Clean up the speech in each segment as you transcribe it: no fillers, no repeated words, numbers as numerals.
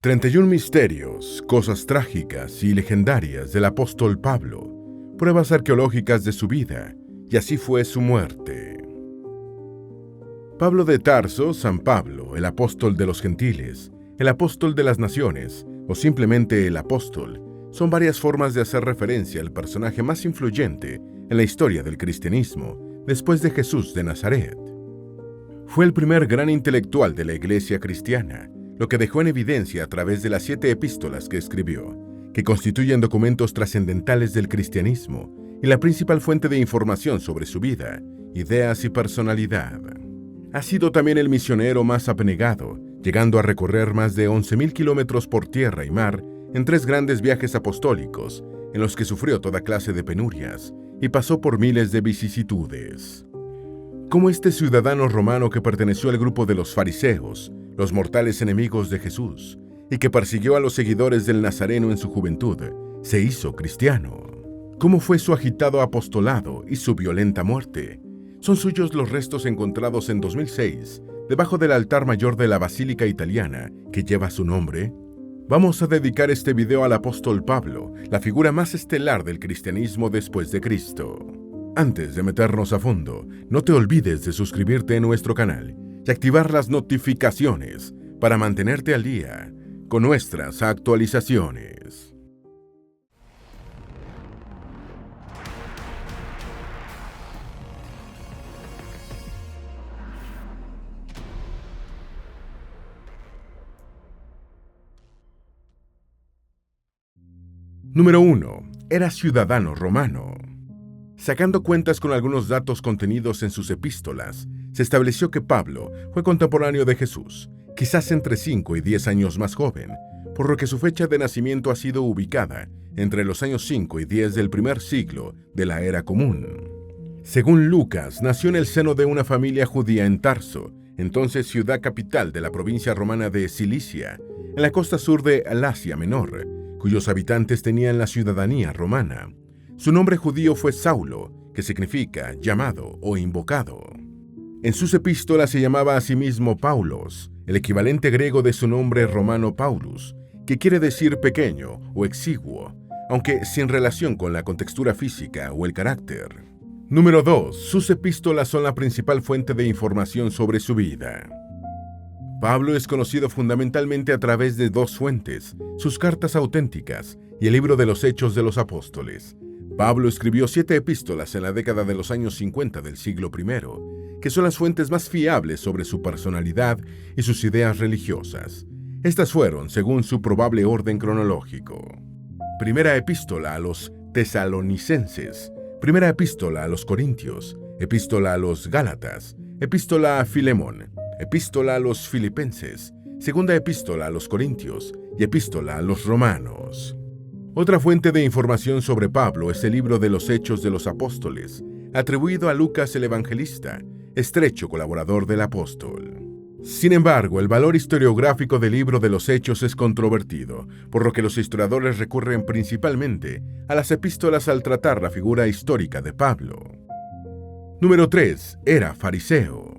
31 misterios, cosas trágicas y legendarias del apóstol Pablo, pruebas arqueológicas de su vida, y así fue su muerte. Pablo de Tarso, San Pablo, el apóstol de los gentiles, el apóstol de las naciones, o simplemente el apóstol, son varias formas de hacer referencia al personaje más influyente en la historia del cristianismo, después de Jesús de Nazaret. Fue el primer gran intelectual de la iglesia cristiana, lo que dejó en evidencia a través de las 7 epístolas que escribió, que constituyen documentos trascendentales del cristianismo y la principal fuente de información sobre su vida, ideas y personalidad. Ha sido también el misionero más abnegado, llegando a recorrer más de 11.000 kilómetros por tierra y mar en 3 grandes viajes apostólicos, en los que sufrió toda clase de penurias y pasó por miles de vicisitudes. Como este ciudadano romano que perteneció al grupo de los fariseos, los mortales enemigos de Jesús, y que persiguió a los seguidores del Nazareno en su juventud, se hizo cristiano. ¿Cómo fue su agitado apostolado y su violenta muerte? Son suyos los restos encontrados en 2006, debajo del altar mayor de la Basílica Italiana, que lleva su nombre. Vamos a dedicar este video al apóstol Pablo, la figura más estelar del cristianismo después de Cristo. Antes de meternos a fondo, no te olvides de suscribirte a nuestro canal y activar las notificaciones para mantenerte al día con nuestras actualizaciones. Número 1. Era ciudadano romano. Sacando cuentas con algunos datos contenidos en sus epístolas, se estableció que Pablo fue contemporáneo de Jesús, quizás entre 5 y 10 años más joven, por lo que su fecha de nacimiento ha sido ubicada entre los años 5 y 10 del primer siglo de la era común. Según Lucas, nació en el seno de una familia judía en Tarso, entonces ciudad capital de la provincia romana de Cilicia, en la costa sur de Asia Menor, cuyos habitantes tenían la ciudadanía romana. Su nombre judío fue Saulo, que significa llamado o invocado. En sus epístolas se llamaba a sí mismo Paulos, el equivalente griego de su nombre romano Paulus, que quiere decir pequeño o exiguo, aunque sin relación con la contextura física o el carácter. Número 2. Sus epístolas son la principal fuente de información sobre su vida. Pablo es conocido fundamentalmente a través de 2 fuentes, sus cartas auténticas y el libro de los Hechos de los Apóstoles. Pablo escribió 7 epístolas en la década de los años 50 del siglo I, que son las fuentes más fiables sobre su personalidad y sus ideas religiosas. Estas fueron según su probable orden cronológico. Primera epístola a los tesalonicenses, primera epístola a los corintios, epístola a los gálatas, epístola a Filemón, epístola a los filipenses, segunda epístola a los corintios y epístola a los romanos. Otra fuente de información sobre Pablo es el libro de los Hechos de los Apóstoles, atribuido a Lucas el Evangelista, estrecho colaborador del apóstol. Sin embargo, el valor historiográfico del libro de los Hechos es controvertido, por lo que los historiadores recurren principalmente a las epístolas al tratar la figura histórica de Pablo. Número 3. Era fariseo.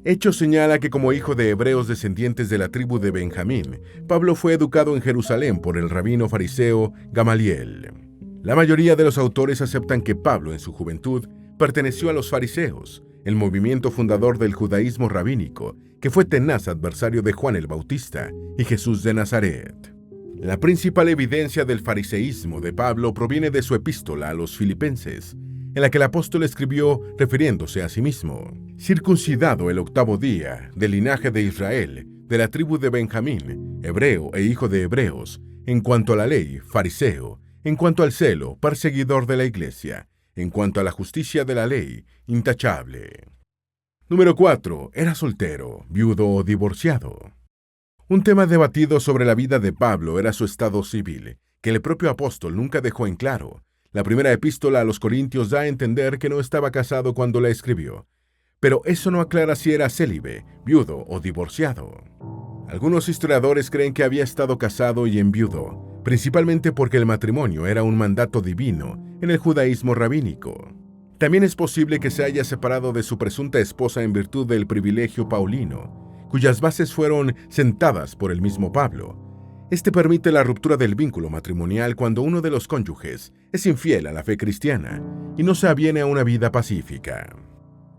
Hechos señala que como hijo de hebreos descendientes de la tribu de Benjamín, Pablo fue educado en Jerusalén por el rabino fariseo Gamaliel. La mayoría de los autores aceptan que Pablo en su juventud perteneció a los fariseos, el movimiento fundador del judaísmo rabínico, que fue tenaz adversario de Juan el Bautista y Jesús de Nazaret. La principal evidencia del fariseísmo de Pablo proviene de su epístola a los filipenses, en la que el apóstol escribió refiriéndose a sí mismo: circuncidado el 8º día, del linaje de Israel, de la tribu de Benjamín, hebreo e hijo de hebreos, en cuanto a la ley, fariseo, en cuanto al celo, perseguidor de la iglesia, en cuanto a la justicia de la ley, intachable. Número 4. Era soltero, viudo o divorciado. Un tema debatido sobre la vida de Pablo era su estado civil, que el propio apóstol nunca dejó en claro. La primera epístola a los Corintios da a entender que no estaba casado cuando la escribió, pero eso no aclara si era célibe, viudo o divorciado. Algunos historiadores creen que había estado casado y enviudó, principalmente porque el matrimonio era un mandato divino en el judaísmo rabínico. También es posible que se haya separado de su presunta esposa en virtud del privilegio paulino, cuyas bases fueron sentadas por el mismo Pablo. Este permite la ruptura del vínculo matrimonial cuando uno de los cónyuges es infiel a la fe cristiana y no se aviene a una vida pacífica.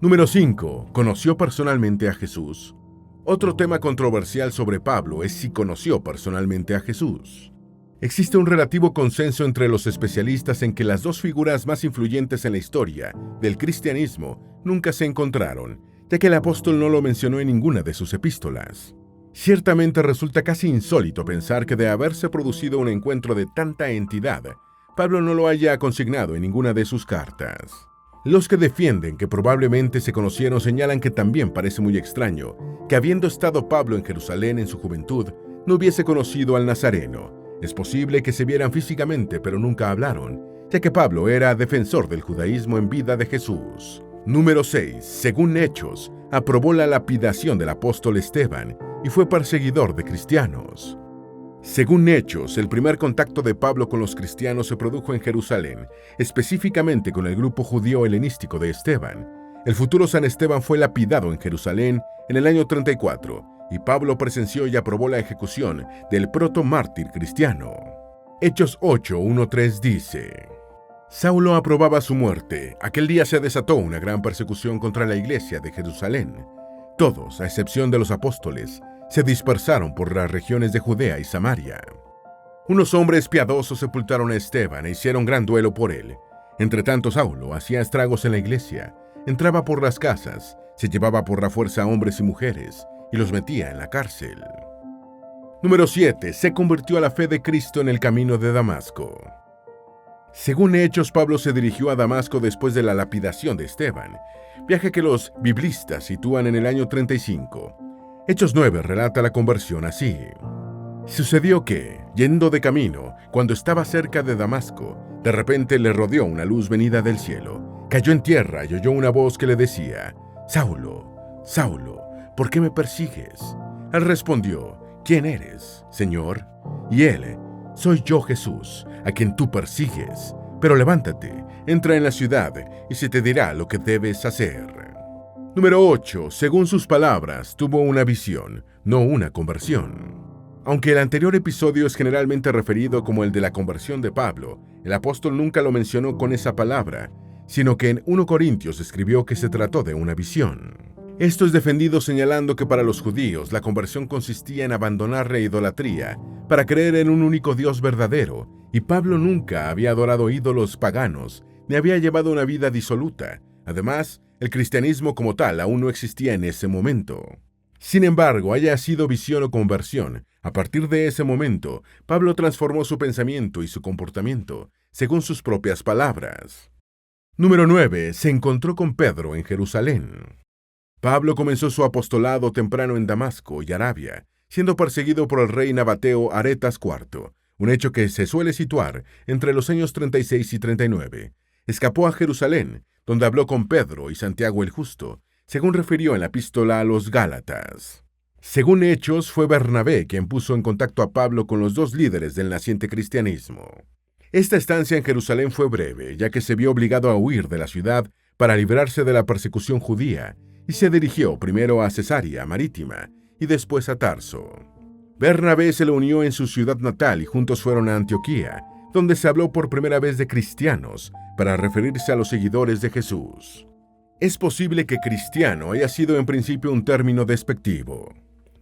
Número 5. ¿Conoció personalmente a Jesús? Otro tema controversial sobre Pablo es si conoció personalmente a Jesús. Existe un relativo consenso entre los especialistas en que las dos figuras más influyentes en la historia del cristianismo nunca se encontraron, ya que el apóstol no lo mencionó en ninguna de sus epístolas. Ciertamente resulta casi insólito pensar que de haberse producido un encuentro de tanta entidad, Pablo no lo haya consignado en ninguna de sus cartas. Los que defienden que probablemente se conocieron señalan que también parece muy extraño que habiendo estado Pablo en Jerusalén en su juventud, no hubiese conocido al Nazareno. Es posible que se vieran físicamente, pero nunca hablaron, ya que Pablo era defensor del judaísmo en vida de Jesús. Número 6. Según Hechos, aprobó la lapidación del apóstol Esteban y fue perseguidor de cristianos. Según Hechos, el primer contacto de Pablo con los cristianos se produjo en Jerusalén, específicamente con el grupo judío helenístico de Esteban. El futuro San Esteban fue lapidado en Jerusalén en el año 34, y Pablo presenció y aprobó la ejecución del protomártir cristiano. Hechos 8:1-3 dice: Saulo aprobaba su muerte. Aquel día se desató una gran persecución contra la iglesia de Jerusalén. Todos, a excepción de los apóstoles, se dispersaron por las regiones de Judea y Samaria. Unos hombres piadosos sepultaron a Esteban e hicieron gran duelo por él. Entretanto, Saulo hacía estragos en la iglesia, entraba por las casas, se llevaba por la fuerza a hombres y mujeres y los metía en la cárcel. Número 7. Se convirtió a la fe de Cristo en el camino de Damasco. Según Hechos, Pablo se dirigió a Damasco después de la lapidación de Esteban, viaje que los biblistas sitúan en el año 35. Hechos 9 relata la conversión así. Sucedió que, yendo de camino, cuando estaba cerca de Damasco, de repente le rodeó una luz venida del cielo. Cayó en tierra y oyó una voz que le decía: Saulo, Saulo, ¿por qué me persigues? Él respondió: ¿Quién eres, Señor? Y él: Soy yo, Jesús, a quien tú persigues. Pero levántate, entra en la ciudad y se te dirá lo que debes hacer. Número 8. Según sus palabras, tuvo una visión, no una conversión. Aunque el anterior episodio es generalmente referido como el de la conversión de Pablo, el apóstol nunca lo mencionó con esa palabra, sino que en 1 Corintios escribió que se trató de una visión. Esto es defendido señalando que para los judíos la conversión consistía en abandonar la idolatría para creer en un único Dios verdadero, y Pablo nunca había adorado ídolos paganos ni había llevado una vida disoluta. Además, el cristianismo como tal aún no existía en ese momento. Sin embargo, haya sido visión o conversión, a partir de ese momento, Pablo transformó su pensamiento y su comportamiento, según sus propias palabras. Número 9. Se encontró con Pedro en Jerusalén. Pablo comenzó su apostolado temprano en Damasco y Arabia, siendo perseguido por el rey nabateo Aretas IV, un hecho que se suele situar entre los años 36 y 39. Escapó a Jerusalén, donde habló con Pedro y Santiago el Justo, según refirió en la epístola a los Gálatas. Según Hechos, fue Bernabé quien puso en contacto a Pablo con los dos líderes del naciente cristianismo. Esta estancia en Jerusalén fue breve, ya que se vio obligado a huir de la ciudad para librarse de la persecución judía, y se dirigió primero a Cesarea Marítima y después a Tarso. Bernabé se le unió en su ciudad natal y juntos fueron a Antioquía, donde se habló por primera vez de cristianos para referirse a los seguidores de Jesús. Es posible que cristiano haya sido en principio un término despectivo.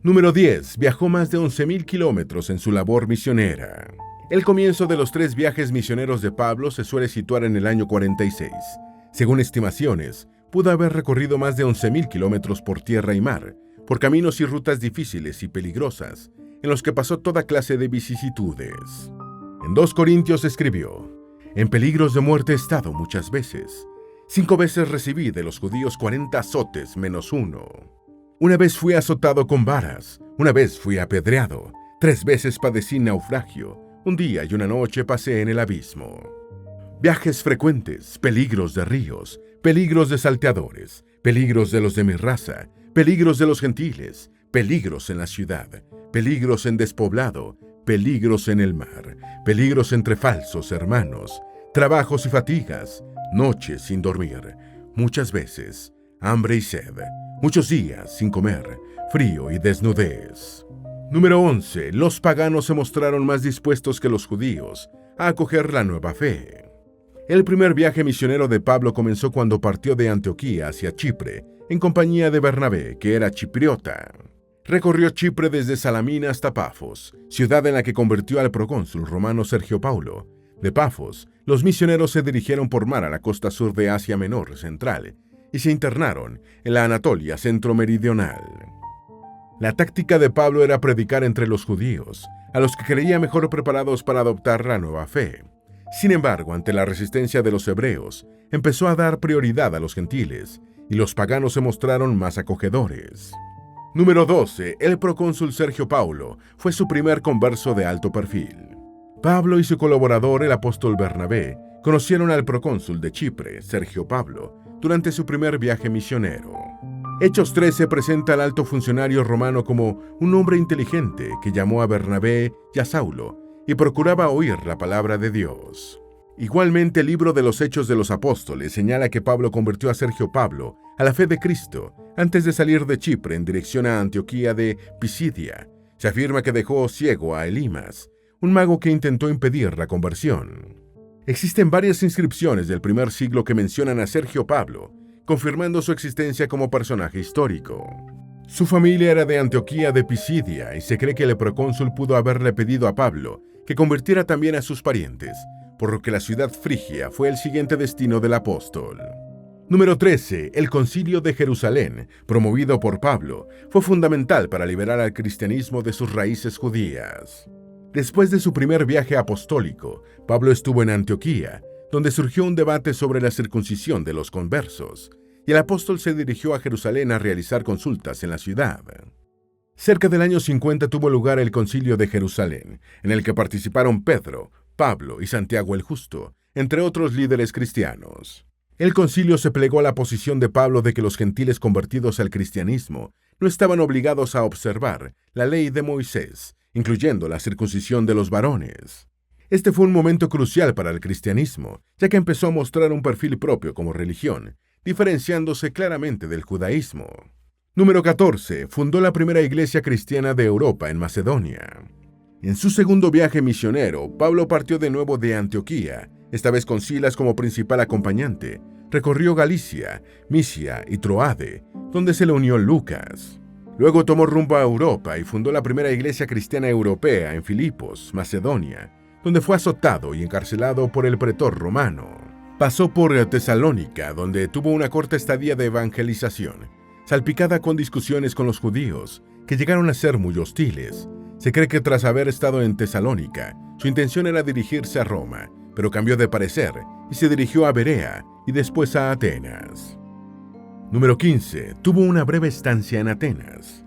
Número 10. Viajó más de 11.000 kilómetros en su labor misionera. El comienzo de los 3 viajes misioneros de Pablo se suele situar en el año 46. Según estimaciones, pudo haber recorrido más de 11.000 kilómetros por tierra y mar, por caminos y rutas difíciles y peligrosas, en los que pasó toda clase de vicisitudes. En 2 Corintios escribió: En peligros de muerte he estado muchas veces. 5 veces recibí de los judíos 40 azotes menos 1. Una vez fui azotado con varas, una vez fui apedreado, 3 veces padecí naufragio, un día y una noche pasé en el abismo. Viajes frecuentes, peligros de ríos, peligros de salteadores, peligros de los de mi raza, peligros de los gentiles, peligros en la ciudad, peligros en despoblado, peligros en el mar, peligros entre falsos hermanos, trabajos y fatigas, noches sin dormir, muchas veces, hambre y sed, muchos días sin comer, frío y desnudez. Número 11. Los paganos se mostraron más dispuestos que los judíos a acoger la nueva fe. El primer viaje misionero de Pablo comenzó cuando partió de Antioquía hacia Chipre, en compañía de Bernabé, que era chipriota. Recorrió Chipre desde Salamina hasta Pafos, ciudad en la que convirtió al procónsul romano Sergio Paulo. De Pafos, los misioneros se dirigieron por mar a la costa sur de Asia Menor Central y se internaron en la Anatolia centro-meridional. La táctica de Pablo era predicar entre los judíos, a los que creía mejor preparados para adoptar la nueva fe. Sin embargo, ante la resistencia de los hebreos, empezó a dar prioridad a los gentiles, y los paganos se mostraron más acogedores. Número 12. El procónsul Sergio Paulo fue su primer converso de alto perfil. Pablo y su colaborador, el apóstol Bernabé, conocieron al procónsul de Chipre, Sergio Paulo, durante su primer viaje misionero. Hechos 13 presenta al alto funcionario romano como un hombre inteligente que llamó a Bernabé y a Saulo y procuraba oír la palabra de Dios. Igualmente, el libro de los Hechos de los Apóstoles señala que Pablo convirtió a Sergio Pablo a la fe de Cristo antes de salir de Chipre en dirección a Antioquía de Pisidia. Se afirma que dejó ciego a Elimas, un mago que intentó impedir la conversión. Existen varias inscripciones del primer siglo que mencionan a Sergio Pablo, confirmando su existencia como personaje histórico. Su familia era de Antioquía de Pisidia y se cree que el procónsul pudo haberle pedido a Pablo que convirtiera también a sus parientes, por lo que la ciudad frigia fue el siguiente destino del apóstol. Número 13. El Concilio de Jerusalén, promovido por Pablo, fue fundamental para liberar al cristianismo de sus raíces judías. Después de su primer viaje apostólico, Pablo estuvo en Antioquía, donde surgió un debate sobre la circuncisión de los conversos, y el apóstol se dirigió a Jerusalén a realizar consultas en la ciudad. Cerca del año 50 tuvo lugar el Concilio de Jerusalén, en el que participaron Pedro, Pablo y Santiago el Justo, entre otros líderes cristianos. El concilio se plegó a la posición de Pablo de que los gentiles convertidos al cristianismo no estaban obligados a observar la ley de Moisés, incluyendo la circuncisión de los varones. Este fue un momento crucial para el cristianismo, ya que empezó a mostrar un perfil propio como religión, diferenciándose claramente del judaísmo. Número 14. Fundó la primera iglesia cristiana de Europa en Macedonia. En su segundo viaje misionero, Pablo partió de nuevo de Antioquía, esta vez con Silas como principal acompañante. Recorrió Galicia, Misia y Troade, donde se le unió Lucas. Luego tomó rumbo a Europa y fundó la primera iglesia cristiana europea en Filipos, Macedonia, donde fue azotado y encarcelado por el pretor romano. Pasó por Tesalónica, donde tuvo una corta estadía de evangelización, salpicada con discusiones con los judíos, que llegaron a ser muy hostiles. Se cree que tras haber estado en Tesalónica, su intención era dirigirse a Roma, pero cambió de parecer y se dirigió a Berea y después a Atenas. Número 15. Tuvo una breve estancia en Atenas.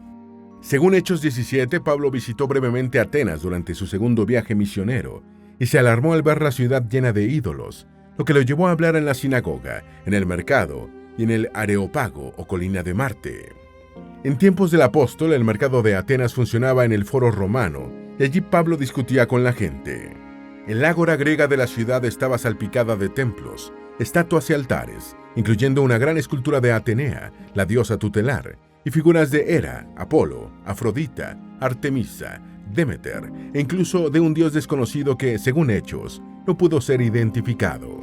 Según Hechos 17, Pablo visitó brevemente Atenas durante su segundo viaje misionero y se alarmó al ver la ciudad llena de ídolos, lo que lo llevó a hablar en la sinagoga, en el mercado y en el Areópago o colina de Marte. En tiempos del apóstol, el mercado de Atenas funcionaba en el foro romano y allí Pablo discutía con la gente. El ágora griega de la ciudad estaba salpicada de templos, estatuas y altares, incluyendo una gran escultura de Atenea, la diosa tutelar, y figuras de Hera, Apolo, Afrodita, Artemisa, Demeter e incluso de un dios desconocido que, según Hechos, no pudo ser identificado.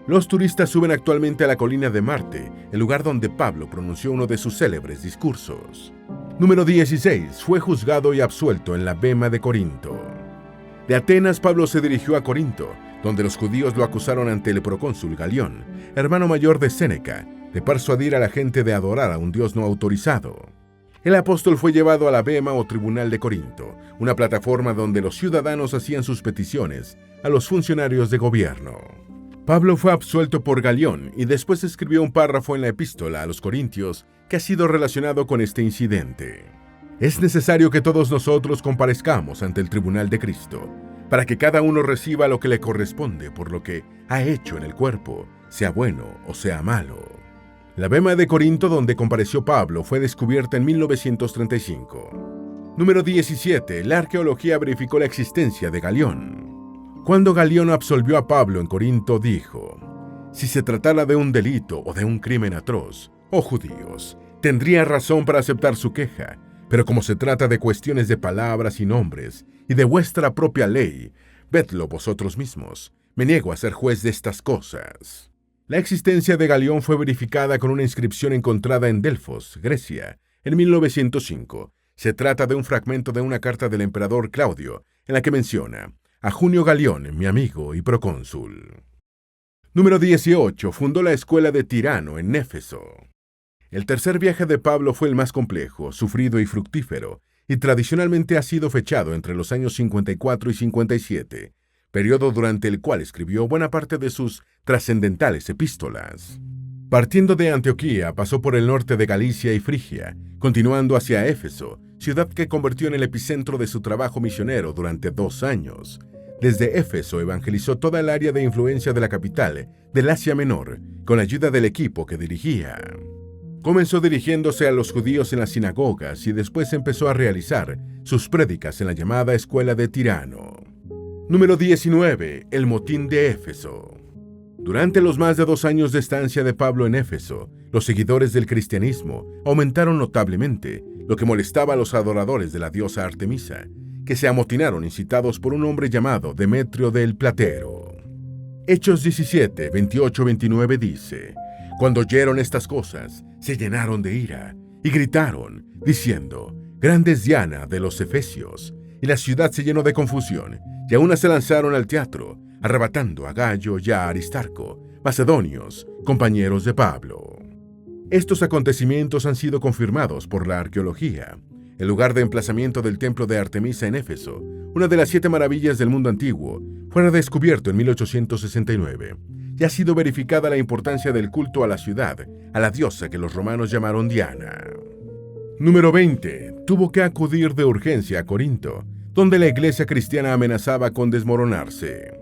Los turistas suben actualmente a la colina de Marte, el lugar donde Pablo pronunció uno de sus célebres discursos. Número 16. Fue juzgado y absuelto en la Bema de Corinto. De Atenas, Pablo se dirigió a Corinto, donde los judíos lo acusaron ante el procónsul Galión, hermano mayor de Séneca, de persuadir a la gente de adorar a un dios no autorizado. El apóstol fue llevado a la Bema o Tribunal de Corinto, una plataforma donde los ciudadanos hacían sus peticiones a los funcionarios de gobierno. Pablo fue absuelto por Galión y después escribió un párrafo en la epístola a los Corintios que ha sido relacionado con este incidente. Es necesario que todos nosotros comparezcamos ante el tribunal de Cristo, para que cada uno reciba lo que le corresponde por lo que ha hecho en el cuerpo, sea bueno o sea malo. La Bema de Corinto, donde compareció Pablo, fue descubierta en 1935. Número 17. La arqueología verificó la existencia de Galión. Cuando Galión absolvió a Pablo en Corinto, dijo: «Si se tratara de un delito o de un crimen atroz, oh judíos, tendría razón para aceptar su queja, Pero como se trata de cuestiones de palabras y nombres, y de vuestra propia ley, vedlo vosotros mismos. Me niego a ser juez de estas cosas. La existencia de Galión fue verificada con una inscripción encontrada en Delfos, Grecia, en 1905. Se trata de un fragmento de una carta del emperador Claudio, en la que menciona a Junio Galión, mi amigo y procónsul. Número 18. Fundó la escuela de Tirano en Éfeso. El tercer viaje de Pablo fue el más complejo, sufrido y fructífero, y tradicionalmente ha sido fechado entre los años 54 y 57, periodo durante el cual escribió buena parte de sus trascendentales epístolas. Partiendo de Antioquía, pasó por el norte de Galicia y Frigia, continuando hacia Éfeso, ciudad que convirtió en el epicentro de su trabajo misionero durante 2 años. Desde Éfeso evangelizó toda el área de influencia de la capital, del Asia Menor, con la ayuda del equipo que dirigía. Comenzó dirigiéndose a los judíos en las sinagogas y después empezó a realizar sus prédicas en la llamada Escuela de Tirano. Número 19. El motín de Éfeso. Durante los más de 2 años de estancia de Pablo en Éfeso, los seguidores del cristianismo aumentaron notablemente, lo que molestaba a los adoradores de la diosa Artemisa, que se amotinaron incitados por un hombre llamado Demetrio del Platero. Hechos 17, 28-29 dice: Cuando oyeron estas cosas, se llenaron de ira y gritaron, diciendo: Grande es Diana de los Efesios. Y la ciudad se llenó de confusión, y aún se lanzaron al teatro, arrebatando a Gayo y a Aristarco, macedonios, compañeros de Pablo. Estos acontecimientos han sido confirmados por la arqueología. El lugar de emplazamiento del templo de Artemisa en Éfeso, una de las 7 maravillas del mundo antiguo, fue redescubierto en 1869. Y ha sido verificada la importancia del culto a la ciudad, a la diosa que los romanos llamaron Diana. Número 20. Tuvo que acudir de urgencia a Corinto, donde la iglesia cristiana amenazaba con desmoronarse.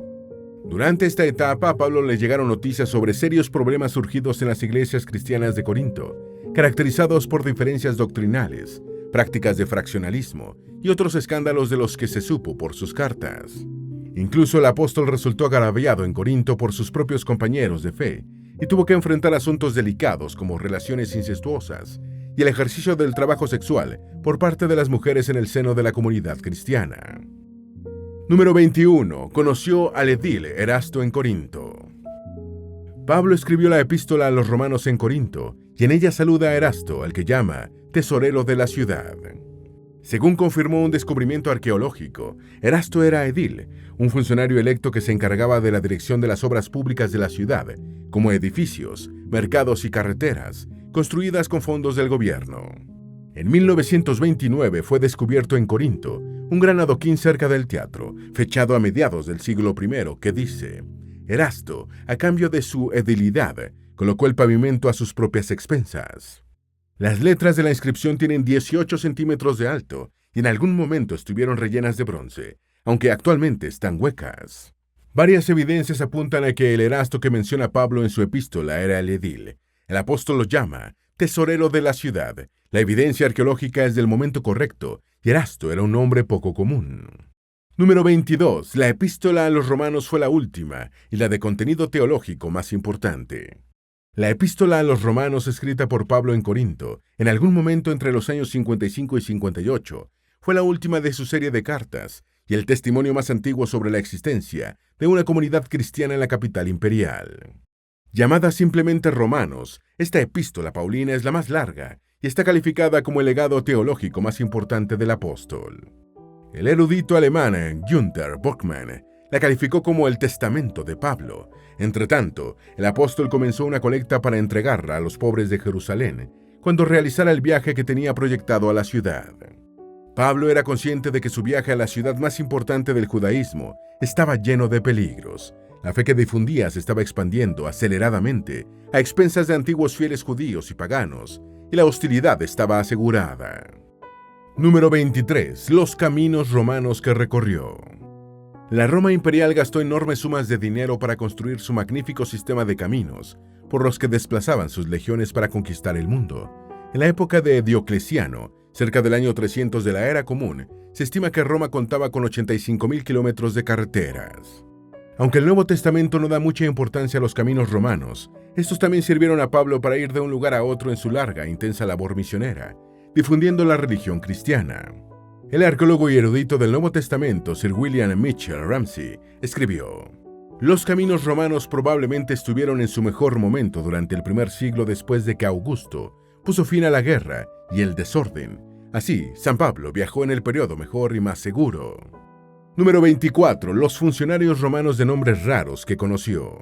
Durante esta etapa, a Pablo le llegaron noticias sobre serios problemas surgidos en las iglesias cristianas de Corinto, caracterizados por diferencias doctrinales, prácticas de fraccionalismo y otros escándalos de los que se supo por sus cartas. Incluso el apóstol resultó agraviado en Corinto por sus propios compañeros de fe y tuvo que enfrentar asuntos delicados como relaciones incestuosas y el ejercicio del trabajo sexual por parte de las mujeres en el seno de la comunidad cristiana. Número 21. Conoció al edil Erasto en Corinto. Pablo escribió la epístola a los romanos en Corinto y en ella saluda a Erasto, al que llama tesorero de la ciudad. Según confirmó un descubrimiento arqueológico, Erasto era edil, un funcionario electo que se encargaba de la dirección de las obras públicas de la ciudad, como edificios, mercados y carreteras, construidas con fondos del gobierno. En 1929 fue descubierto en Corinto un gran adoquín cerca del teatro, fechado a mediados del siglo I, que dice: Erasto, a cambio de su edilidad, colocó el pavimento a sus propias expensas. Las letras de la inscripción tienen 18 centímetros de alto y en algún momento estuvieron rellenas de bronce, aunque actualmente están huecas. Varias evidencias apuntan a que el Erasto que menciona Pablo en su epístola era el edil. El apóstol lo llama tesorero de la ciudad. La evidencia arqueológica es del momento correcto, y Erasto era un hombre poco común. Número 22. La epístola a los romanos fue la última y la de contenido teológico más importante. La epístola a los romanos, escrita por Pablo en Corinto, en algún momento entre los años 55 y 58, fue la última de su serie de cartas y el testimonio más antiguo sobre la existencia de una comunidad cristiana en la capital imperial. Llamada simplemente Romanos, esta epístola paulina es la más larga y está calificada como el legado teológico más importante del apóstol. El erudito alemán Günther Bockmann la calificó como el testamento de Pablo. Entretanto, el apóstol comenzó una colecta para entregarla a los pobres de Jerusalén cuando realizara el viaje que tenía proyectado a la ciudad. Pablo era consciente de que su viaje a la ciudad más importante del judaísmo estaba lleno de peligros. La fe que difundía se estaba expandiendo aceleradamente a expensas de antiguos fieles judíos y paganos, y la hostilidad estaba asegurada. Número 23. Los caminos romanos que recorrió. La Roma imperial gastó enormes sumas de dinero para construir su magnífico sistema de caminos, por los que desplazaban sus legiones para conquistar el mundo. En la época de Diocleciano, cerca del año 300 de la Era Común, se estima que Roma contaba con 85.000 kilómetros de carreteras. Aunque el Nuevo Testamento no da mucha importancia a los caminos romanos, estos también sirvieron a Pablo para ir de un lugar a otro en su larga e intensa labor misionera. difundiendo la religión cristiana. El arqueólogo y erudito del Nuevo Testamento, Sir William Mitchell Ramsay, escribió: los caminos romanos probablemente estuvieron en su mejor momento durante el primer siglo después de que Augusto puso fin a la guerra y el desorden. Así, San Pablo viajó en el periodo mejor y más seguro. Número 24. Los funcionarios romanos de nombres raros que conoció.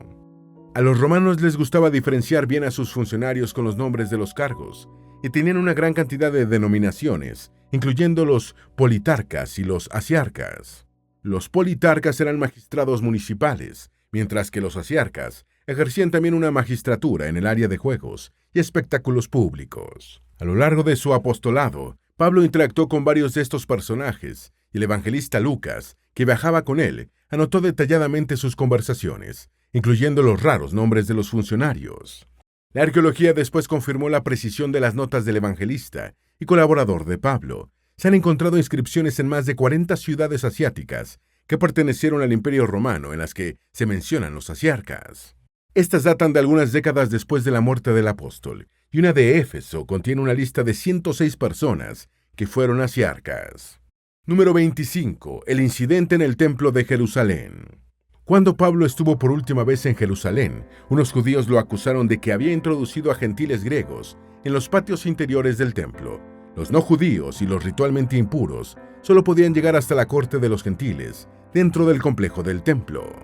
A los romanos les gustaba diferenciar bien a sus funcionarios con los nombres de los cargos, y tenían una gran cantidad de denominaciones, incluyendo los politarcas y los asiarcas. Los politarcas eran magistrados municipales, mientras que los asiarcas ejercían también una magistratura en el área de juegos y espectáculos públicos. A lo largo de su apostolado, Pablo interactuó con varios de estos personajes, y el evangelista Lucas, que viajaba con él, anotó detalladamente sus conversaciones, incluyendo los raros nombres de los funcionarios. La arqueología después confirmó la precisión de las notas del evangelista y colaborador de Pablo. Se han encontrado inscripciones en más de 40 ciudades asiáticas que pertenecieron al Imperio Romano en las que se mencionan los asiarcas. Estas datan de algunas décadas después de la muerte del apóstol, y una de Éfeso contiene una lista de 106 personas que fueron asiarcas. Número 25. El incidente en el Templo de Jerusalén. Cuando Pablo estuvo por última vez en Jerusalén, unos judíos lo acusaron de que había introducido a gentiles griegos en los patios interiores del templo. Los no judíos y los ritualmente impuros solo podían llegar hasta la corte de los gentiles, dentro del complejo del templo.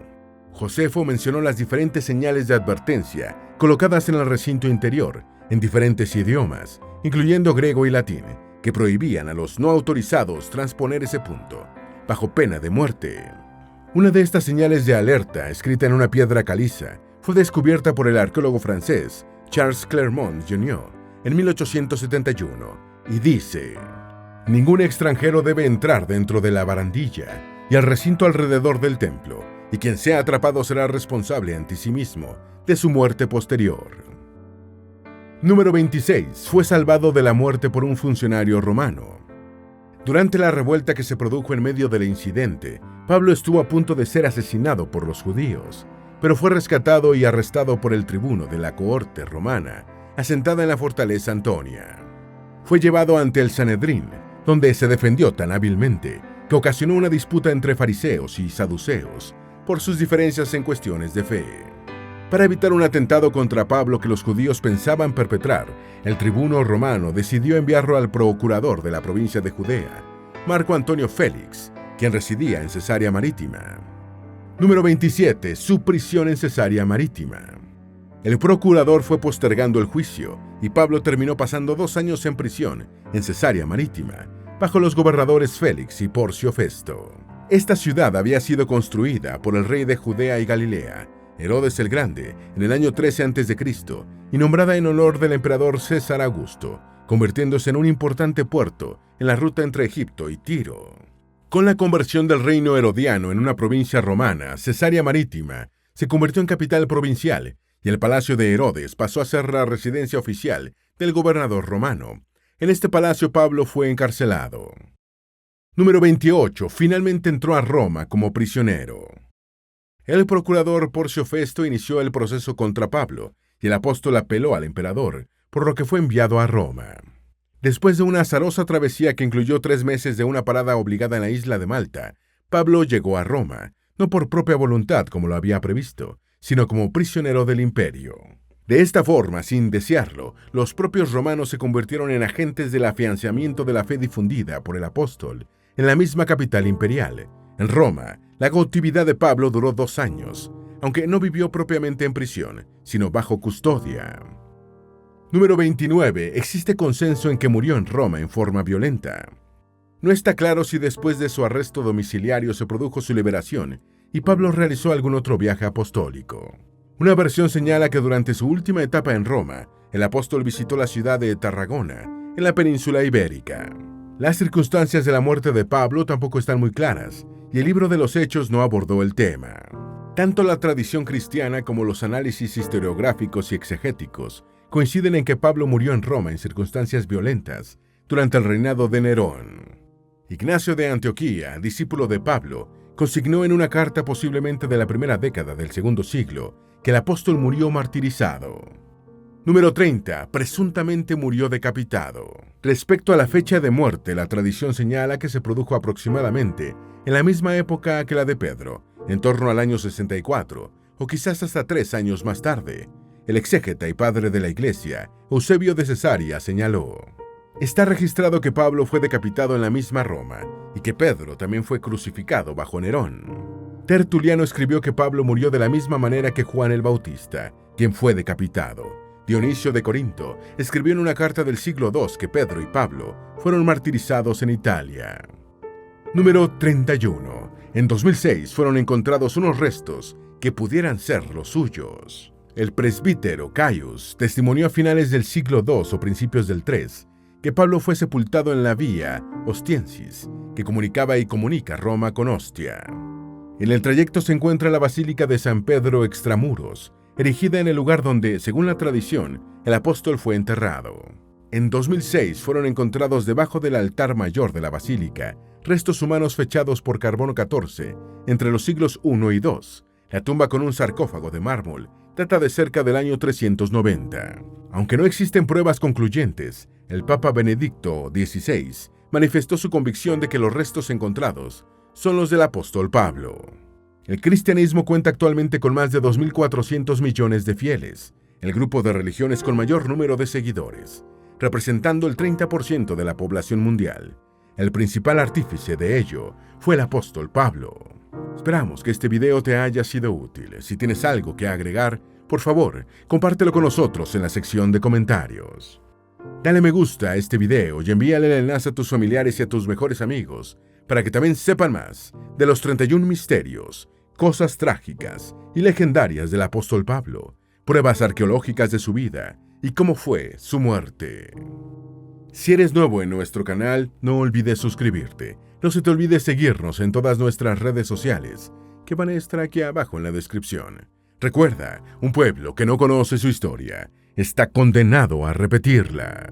Josefo mencionó las diferentes señales de advertencia colocadas en el recinto interior, en diferentes idiomas, incluyendo griego y latín, que prohibían a los no autorizados transponer ese punto, bajo pena de muerte. Una de estas señales de alerta, escrita en una piedra caliza, fue descubierta por el arqueólogo francés Charles Clermont Jr. en 1871, y dice: ningún extranjero debe entrar dentro de la barandilla y al recinto alrededor del templo, y quien sea atrapado será responsable ante sí mismo de su muerte posterior. Número 26. Fue salvado de la muerte por un funcionario romano. Durante la revuelta que se produjo en medio del incidente, Pablo estuvo a punto de ser asesinado por los judíos, pero fue rescatado y arrestado por el tribuno de la cohorte romana, asentada en la fortaleza Antonia. Fue llevado ante el Sanedrín, donde se defendió tan hábilmente que ocasionó una disputa entre fariseos y saduceos por sus diferencias en cuestiones de fe. Para evitar un atentado contra Pablo que los judíos pensaban perpetrar, el tribuno romano decidió enviarlo al procurador de la provincia de Judea, Marco Antonio Félix, quien residía en Cesarea Marítima. Número 27. Su prisión en Cesarea Marítima. El procurador fue postergando el juicio, y Pablo terminó pasando 2 años en prisión en Cesarea Marítima, bajo los gobernadores Félix y Porcio Festo. Esta ciudad había sido construida por el rey de Judea y Galilea, Herodes el Grande, en el año 13 a.C., y nombrada en honor del emperador César Augusto, convirtiéndose en un importante puerto en la ruta entre Egipto y Tiro. Con la conversión del reino herodiano en una provincia romana, Cesarea Marítima se convirtió en capital provincial, y el palacio de Herodes pasó a ser la residencia oficial del gobernador romano. En este palacio Pablo fue encarcelado. Número 28. Finalmente entró a Roma como prisionero. El procurador Porcio Festo inició el proceso contra Pablo, y el apóstol apeló al emperador, por lo que fue enviado a Roma. Después de una azarosa travesía que incluyó 3 meses de una parada obligada en la isla de Malta, Pablo llegó a Roma, no por propia voluntad como lo había previsto, sino como prisionero del imperio. De esta forma, sin desearlo, los propios romanos se convirtieron en agentes del afianzamiento de la fe difundida por el apóstol en la misma capital imperial. En Roma, la cautividad de Pablo duró 2 años, aunque no vivió propiamente en prisión, sino bajo custodia. Número 29. Existe consenso en que murió en Roma en forma violenta. No está claro si después de su arresto domiciliario se produjo su liberación y Pablo realizó algún otro viaje apostólico. Una versión señala que durante su última etapa en Roma, el apóstol visitó la ciudad de Tarragona, en la península ibérica. Las circunstancias de la muerte de Pablo tampoco están muy claras, y el libro de los Hechos no abordó el tema. Tanto la tradición cristiana como los análisis historiográficos y exegéticos coinciden en que Pablo murió en Roma en circunstancias violentas durante el reinado de Nerón. Ignacio de Antioquía, discípulo de Pablo, consignó en una carta posiblemente de la primera década del segundo siglo que el apóstol murió martirizado. Número 30. Presuntamente murió decapitado. Respecto a la fecha de muerte, la tradición señala que se produjo aproximadamente en la misma época que la de Pedro, en torno al año 64, o quizás hasta 3 años más tarde. El exégeta y padre de la Iglesia, Eusebio de Cesarea, señaló: está registrado que Pablo fue decapitado en la misma Roma y que Pedro también fue crucificado bajo Nerón. Tertuliano escribió que Pablo murió de la misma manera que Juan el Bautista, quien fue decapitado. Dionisio de Corinto escribió en una carta del siglo II que Pedro y Pablo fueron martirizados en Italia. Número 31. En 2006 fueron encontrados unos restos que pudieran ser los suyos. El presbítero Caius testimonió a finales del siglo II o principios del III que Pablo fue sepultado en la vía Ostiensis, que comunicaba y comunica Roma con Ostia. En el trayecto se encuentra la Basílica de San Pedro Extramuros, erigida en el lugar donde, según la tradición, el apóstol fue enterrado. En 2006 fueron encontrados debajo del altar mayor de la basílica restos humanos fechados por carbono 14 entre los siglos I y II. La tumba con un sarcófago de mármol data de cerca del año 390. Aunque no existen pruebas concluyentes, el Papa Benedicto XVI manifestó su convicción de que los restos encontrados son los del apóstol Pablo. El cristianismo cuenta actualmente con más de 2.400 millones de fieles, el grupo de religiones con mayor número de seguidores, representando el 30% de la población mundial. El principal artífice de ello fue el apóstol Pablo. Esperamos que este video te haya sido útil. Si tienes algo que agregar, por favor, compártelo con nosotros en la sección de comentarios. Dale me gusta a este video y envíale el enlace a tus familiares y a tus mejores amigos para que también sepan más de los 31 misterios, cosas trágicas y legendarias del apóstol Pablo, pruebas arqueológicas de su vida y cómo fue su muerte. Si eres nuevo en nuestro canal, no olvides suscribirte. No se te olvide seguirnos en todas nuestras redes sociales, que van a estar aquí abajo en la descripción. Recuerda, un pueblo que no conoce su historia está condenado a repetirla.